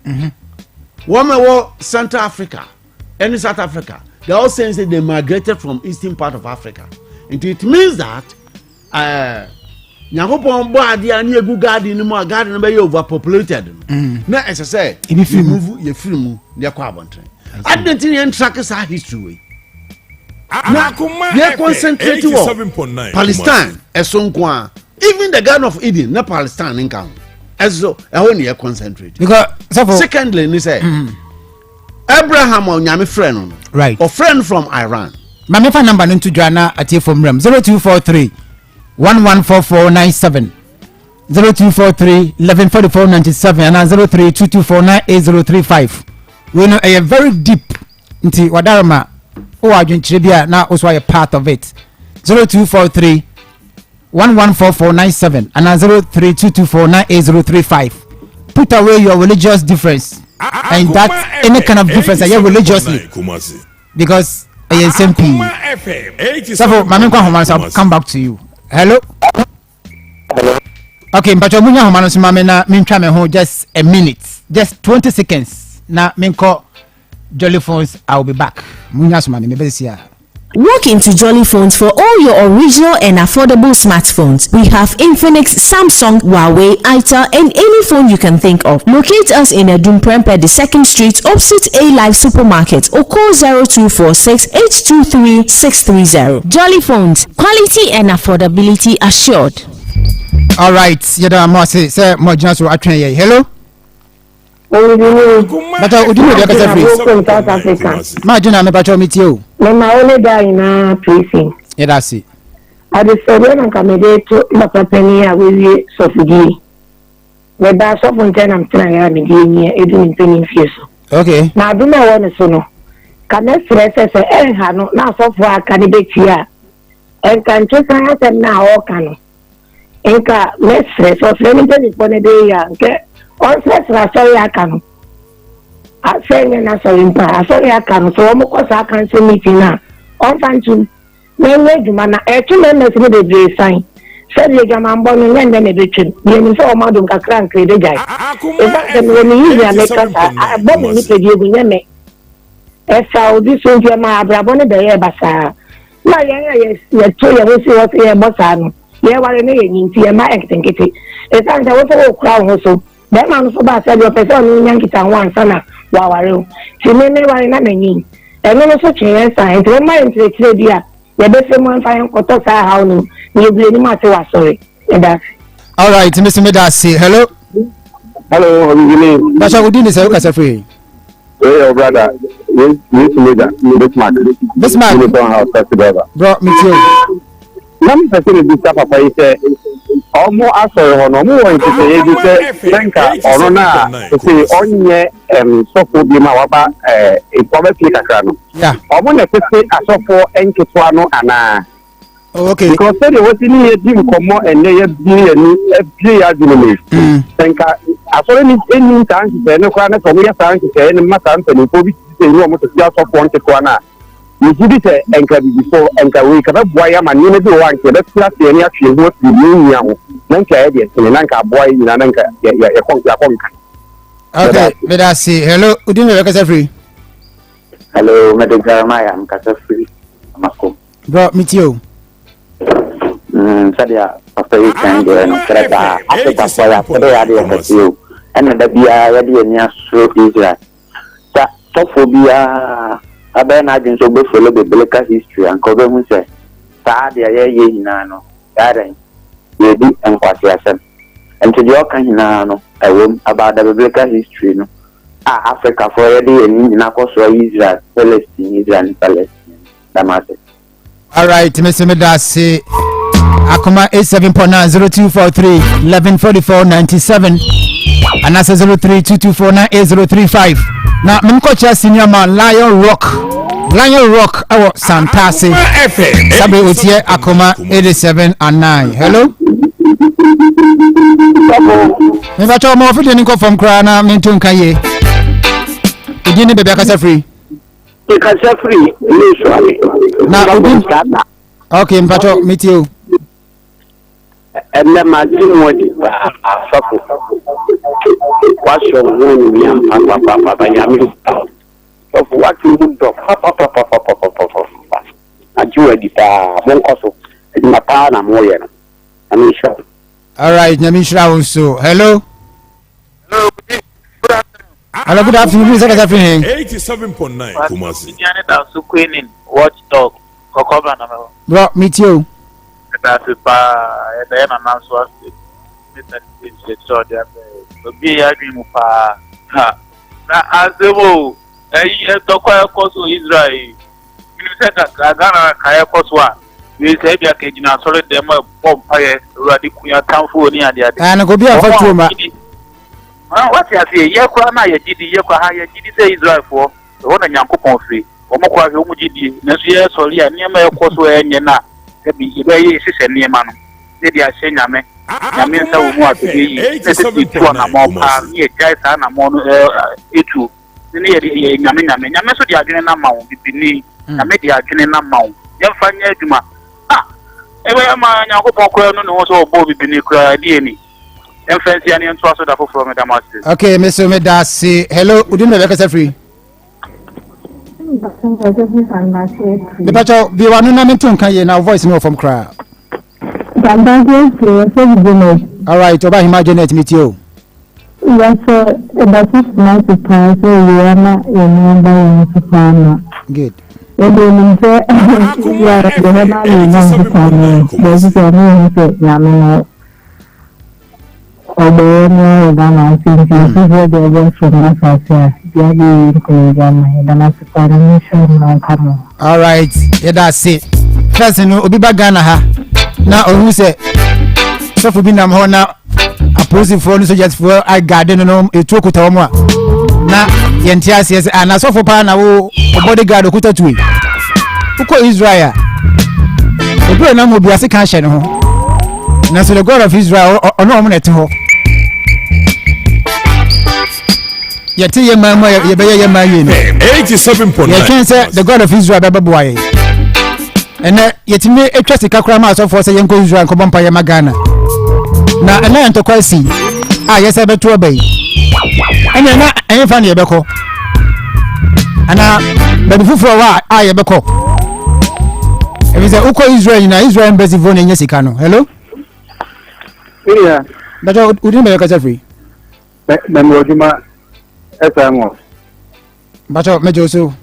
One Central Africa and South Africa. They all saying that they migrated from eastern part of Africa. And it means that Nyakopon bo ade ani egu garden mu garden be overpopulated. Na as I say, if you move your film near Kwabontre. I don't think track is our history. They concentrate on Palestine, Esonkwa, even the Garden of Eden, not Palestine in count. As so, I only concentrate. Because secondly, they say Abraham or Nyame friend,
right?
Or friend from Iran.
My phone number into Joanna at your phone room 0243 114497 0243 114497 and 0322498035. We know a very deep into Wadarama. Oh, I drink trivia now, also a part of it. 0243 114497 and 0322498035. Put away your religious difference and that any kind of difference that you religiously because I am SMP. So, I'll come back to you. Hello. Okay, but you're going just a minute, just 20 seconds. Now, Minko Jolly Phones, I'll be back.
Walk into Jolly Phones for all your original and affordable smartphones. We have Infinix, Samsung, Huawei, Itel, and any phone you can think of. Locate us in Edumprempe, the 2nd Street, opposite A-Life Supermarket, or call 0246-823-630. Jolly Phones, quality and affordability assured.
All right, hello. But I would do it
South Africa.
Imagine I'm about to meet you.
My only die in a prison.
Yeah, that's it.
I decided to come to Papa Penny with Sophie. But that's often then I'm trying to get in penny fierce.
Okay.
Now, do not want to know. Can I stress as a Hano now so far candidate here? And can just have them now or can. Enka, let's stress or anything upon a day. On first, I saw I can. I say, I saw him. I saw I can. So, almost I can see meeting now. On fancy, when you man, actually, let's read the sign. Said the Gaman born and then a bitch. The uniform Madam Kakran created guy. If I when you make us, I bought me to you with me. As how this will be my Abrabon the Ebasa. My yes, you're true, you will see what you're bossing. You are in my acting kitty. It's under a crowd also. That man so bad said your person Yankee Town one son, wow, she may never in a many. And no such a sign to remind the trivia. The best one fine Kotosa how you blame matter sorry.
All right, Mr. Medasi, hello.
Hello,
that's how we do this. Okay, free.
Hey, brother. This man.
Bro, me too.
Let me say this papa is almost after no more to say thank or na to say onye so for be ma waba e poverty kakra no.
Yeah.
Omo na say asofo enketwa no ana.
Okay.
Because say the what ni e dim komo ene ye bi every admin. Thank asore ni any chance say no kwa na so ya chance say ni ma san pani ko bi say no mo to ya asofo enketwa na. You see this before and we can boy a man, you know, one can let's class any action what you mean now. Nanka, Nanka boy in Nanka,
okay, let us see. Hello, good evening, Free.
Hello, Madam Jeremiah, I'm Free.
Bro, meet you.
Sadia, after you can go and after you, and the Bia ready and yes, so Israel. Sophobia. I been agents of follow the biblical history and cover who says, Sadia, ye nano, Darren, ye do and what you said. And to your kind I will about the biblical history, no. Africa for already and in Akoso, Israel, Palestine, that matter.
All right, Mr. Medasi, Akoma 87.90243 114497 and that's 0322498035. Na memkocha senior man Lion Rock awo Santase sabe otie akoma 87 and 9. Hello. Me ba cho mo fide ni ko from kra na mento nka ye. Ejini bebe akasa free.
Akasa free usually.
Na obi. Okay, mpacho meet you.
And then my dream was suffer. What's your wound? Papa, Yami. Of what you would do, Papa. And you are the Moncoso, and my partner, Moyen. I'm sure.
All right, Namisha also. Hello. Hello, good afternoon.
87.9 Kumasi.
Watchdog.
Bro, meet you.
That's a then announce was the be a dream of as the woe, a Tokyo Koso Israel. You said that Ghana Kaya Koswa. We say we are getting a solid demo of fire, Radicuya Town for near the other.
And go be a photo.
What you say, Yakwana, Yaka, say Israel for the one and Yankopon free. Omokwa Homujidi, Nasia Solia, near my Koso and Yana. Be very sister near man. They are saying, I mean, so what to be 87.9 near Jason among it2. Near the Yamina, Yamaso, the Agena Mount, the Media Agena Mount. Young Fanya Juma. Ever man, Yakopon also Obibini cry, DNA. And fancy and trust from Madame.
Okay, Mr. Medasi. Hello, would you make us free? The pacho be one na mention kan ye na voice no from cry. All right, oba imagine it meet you.
Yes, about 6 months ago, we are not in the good. All
right, yeah, that's it. Cousin Obiba Ghana ha. Now who say so for being now opposing for so just for I garden no e toku tawmo na yentia says and so for pa na wo bodyguard okuta tuwe uko Israel obi na mo biase kan hye ne ho na so the God of Israel ono omo na te ho yete ye mama ye be ye maye no
87.9
ye can say the God of Israel be boy ene yetime etwa sika kura ma so for say yenko Israel ko bompa ye magana na ene ento kwasi yese beto obey ene na enfa ne ye beko ana be fufuro wa ye beko e say uko Israel na Israel embassy phone enye sika no. Hello
yeah
but udin be ka free
na mo juma SMO
but mejo so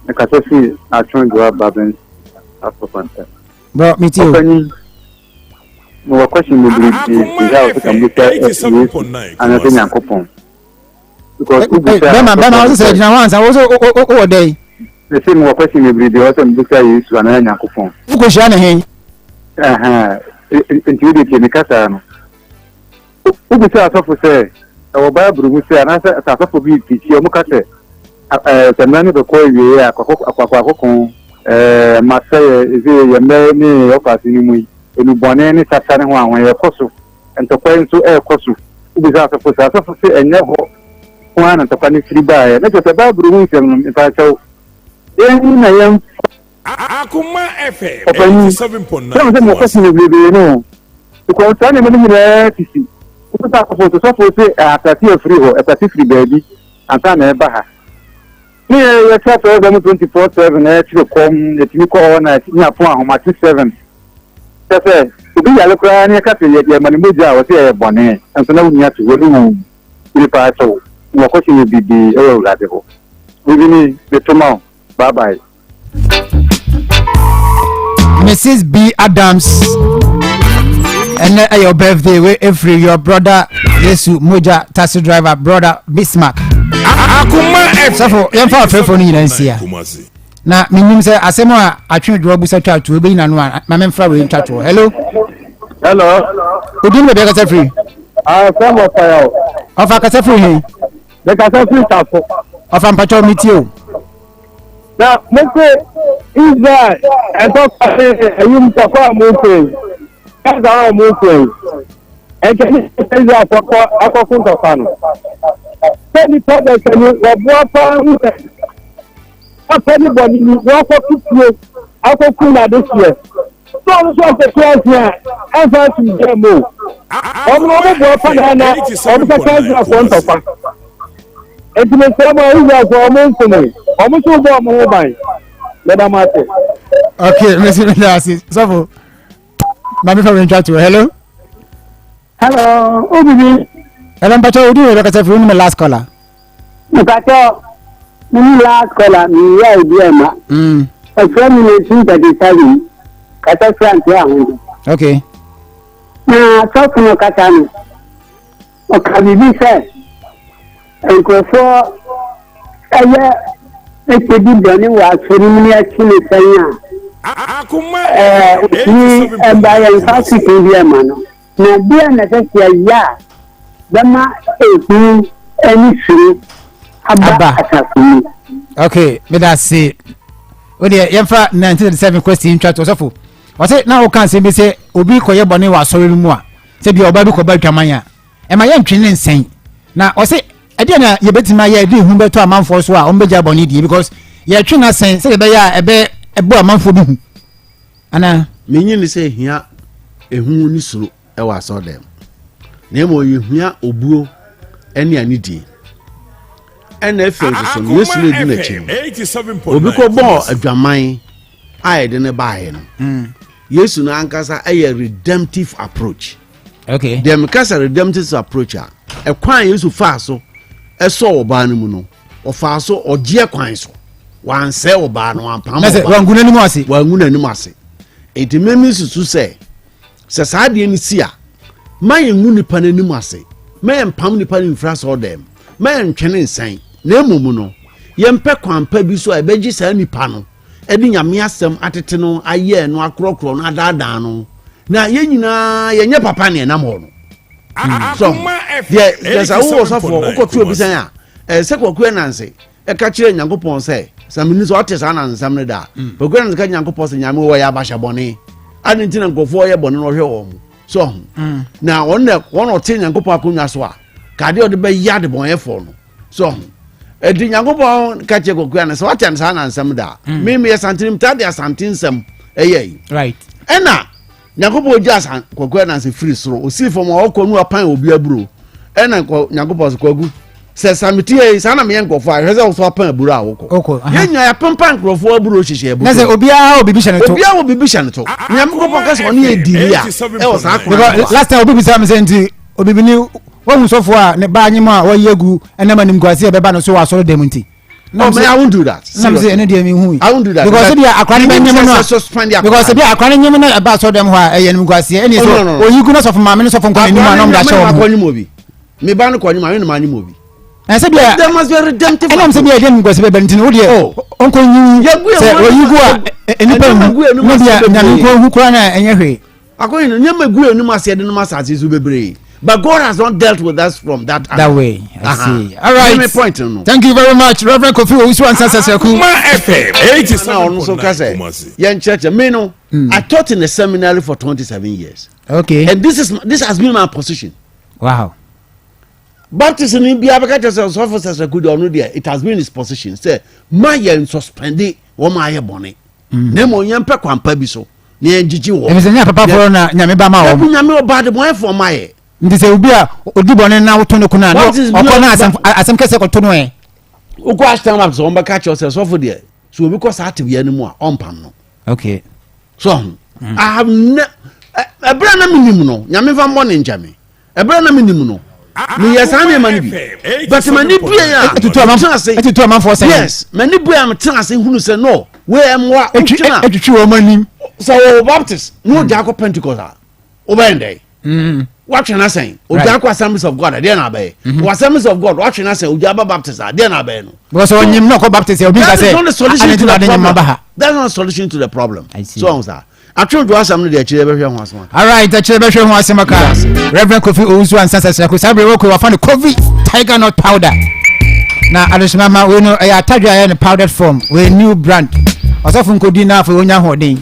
the Katosi are trying to have Babins after contact.
Bro, me too.
No question will be how to come with
87.9
and I think I'm coupon. Because
Bama also said now once I was all day.
The same question will be the autumn book I use to an coupon.
Who could share him?
Intuitive in the Casano. Who could say, I thought say, our Bible will say, and I said, I thought for me, your Mukase. Semani the koi we akwa Marseille is a many opasi ni enu bone ni sasane ho awon ye koso entokwa nso e koso ubisa so say enye ho ho an entokwa ni firi ba e na je ba buru hu nsem no mpa chaw yen na yem
Akuma FM 87.9
so mo koso ni bebe no ko tane mo ni re tisi ubisa so say atati free ho atati free baby anta na e ba ha ni ye sa so dem 24/7 na ti kom ti ko na ti na fun ahoma 27 se obi ya lekra ni ka se ye mani moja o se e bone enso na unia to we nu ni pa so wo ko se bibi e wo la de ho Obibini the tomorrow bye bye.
Mrs. B Adams and your birthday we every your brother Yesu Moja taxi driver brother Bismarck
Akuma
Safo yemfa afefo ni nyinansia na minim se asemo a atwe dwo busa twatwo obi na no a ma memfra we twatwo. Hello
Hello
Odin be ka free
some of fire
ofa ka free he
Because I feel so.
Of Ampacho meet you.
Now, Mr. Israel, I thought you talk about moving. That's our moving. And can you tell you about Akohene? Tell me that can you what anybody will walk up to you Akohene this year. So I'm going to class here. I'm going to get more. I'm going to go for the night. I'm going to go for the it may say my Israel for a month to me. I'm going to go mobile. Let them ask it.
Okay, Mr. So, Mami from chat to hello.
Hello, Obibini.
Hello, Pacho, do you look at the room last caller?
Pacho, last caller, me, yeah, dear, a friend in 1937. Kata France, yeah.
Okay.
Now, talk to Katani. Okay, we say, and go for a year. It's a bit done was for me at Chile. And by a classic Indian. Now, dear necessary, yeah. The ma is any tree.
Okay, but that's it. Well, the Yamfa 1997 question chat was awful. Was it now? Can say, Obi Koya Bonnie was sorry more. Said your Babu Kobakamaya. Am I young training saying? Now, was it? I didn't you bet my idea whom better a man for so on Beja Bonidi because you're trying to say, a boy a month for me. And
meaning say here a who so I was saw them. Name you here Obuo any anidi. And if there's some usually in the chain. Obiko ball a dramine, I didn't buy him. Yes, no ankasa a redemptive approach.
Okay.
Them casa redemptive approach. A quine used to fast so. A so banuno or faso or dear quines. One sell ban one pound. One good animasi. One good animasi. It means to say, Society in Sia. My munipan animasi. Man pound nipan in France or them. Man canning saying, Nemo muno. Yempe quan pebiso a begis any panel. Edding a miasem atitino a year no a crocron a dadano. Na yenina yenya papani and amon. So, yes, I was off for Oko Bizaya. A second Quenancy. A catcher and Yankopon say, some minutes artisan and some da. But Gran's can Yankopos and Yamu Yabasha Bonnie. I didn't go for a bonnet or home. So, now on the 1 or 10 Yankopacuna Swa. Cadio the Bay Yard Bon Ephone. So, a Yankopon catcher go Granas, what and San and some da. Maybe a santim tadia santin some a yea.
Right.
And now. Nyakopo just kwakwa na se free so o si from o kwanu apan obi aburo e na nyakopo so kwagu se samitie sana me nkofo a hweze so apan aburo a woko yenya ya pampan krofo aburo hihye aburo na
se obi a obi bihye ne to
nyakopo ka so ne ediri a e o sa
akwa last time obi bisa me senti Obibini won sofo a ne ba anyim a wayegu enama nim kwase e beba no so wa so dem nti.
No, I won't do that.
I
won't do that.
Because they are crying because they are crying about so them who are a Muguasi. And so, you could not of my minister from
Kwani me ban Kwani money movie.
I said, there must be a redemptive. I'm saying, I didn't go to Benton. Uncle, you go who cry and your way.
According to Yamagu, no master, no master, is Ubebre. But God has not dealt with us from that
way. I see. All right.
Point,
thank you very much, Reverend Kofi. Who's one answer?
I taught in the seminary for 27 years.
Okay.
And this has been my position.
Wow.
Baptism in Biabaka officers are good or no dear. It has been his position. Say, my suspended or my bonnet. Nemo yampa kwampabiso. Near Gigi.
If it's a papa for Yamibama,
Yamio bad boy for my.
This will be a Odibon now to no Kuna. As some case of Tonoe.
Uquash time up so catch yourself over there. So because I have to be anymore on Pano.
Okay.
So I have a brand minimum. Yamiva morning, Jammy. A brand minimum. Yes, I am money. But Manipia to a man for saying yes. Manipia am telling who say no. Where am I? True money. So Baptist, no Jacob Pentecost. Obende. Watching us saying, Ujako Assemblies of God, I dare not obey. Assemblies of God, watching us say, Ujaba Baptist, I dare not obey. Because when you knock Baptist, that's not the solution to the problem. That's not a solution to the problem. I see. So, sir. I told you assembly the children was one. All right, the children was some Reverend Kofi Owusu and Sasa Saku. Sabi Roko, I found a COVID tiger nut powder.
na adesmama we no atadwa in powdered form we new brand osofo nkodi na afọ onya hoden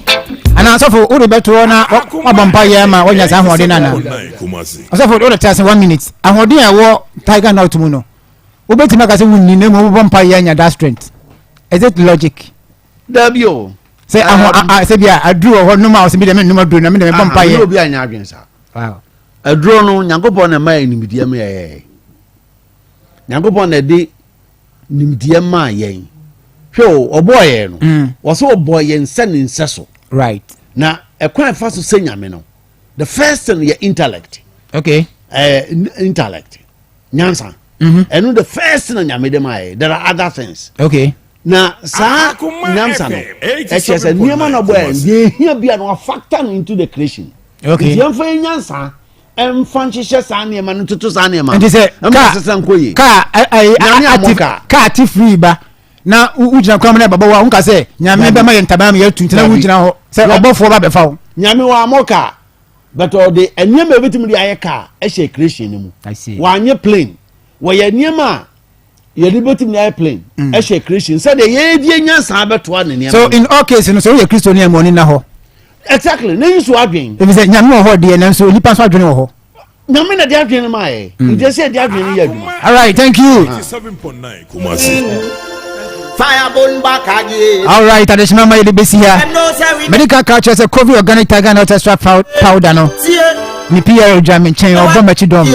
ana osofo wo de beto na wabampa ye ma wonya sa hoden na osofo wo de tell 1 minute ahoden a wo tiger now to mu no wo betima ka se wunni ne mo bampa ye nya that strength. Is it logic?
Dabio.
Say say bia adru ho no ma o se bi de me no ma dru na me de me bampa ye.
Obi anya adwen sa.
Wow.
Adru no Nyankopon na mai nimdie me ye. Nyankopon na de nimdie ma ye. Hwe oboye no. Wo so oboye nse ne nse so.
Right.
Na ekwan fa so se nyame no. The first thing your intellect.
Okay.
Intellect. Nyansa. And the first thing nyame de ma ye. There are other things.
Okay.
Na sa nyamsa no HSS niema no boy dey here bia no factor into the creation.
Okay.
Yem fa nyansa em fa nhihye sa niema no tutu sa niema.
And say ka ati free ba na ujina kwa mena baba wa unka say nyame be ma yentaba ma yatu ntina ujina ho say obofo ba be fa wo
nyame wa amoka but all the niema betim di ayeka e she creation ni mu.
I see.
Wa anye plane wo ye niema ye liberty na airplane e she creation said the ye die nyansa abeto an niema.
So in all cases no so ye Christo ni money na ho.
Exactly na yin so adwen
if say nyame ho de na so nipa so adwen ho
nyame na de adwen ma ye nje say de adwen ni yaduma.
All right, thank you.
87.9 Kumasi.
Firebone back again.
All right, additional my besi here. Medical culture say COVID organic tiger nut extra powder no. Ni PR Jamin chain or bomb chidom.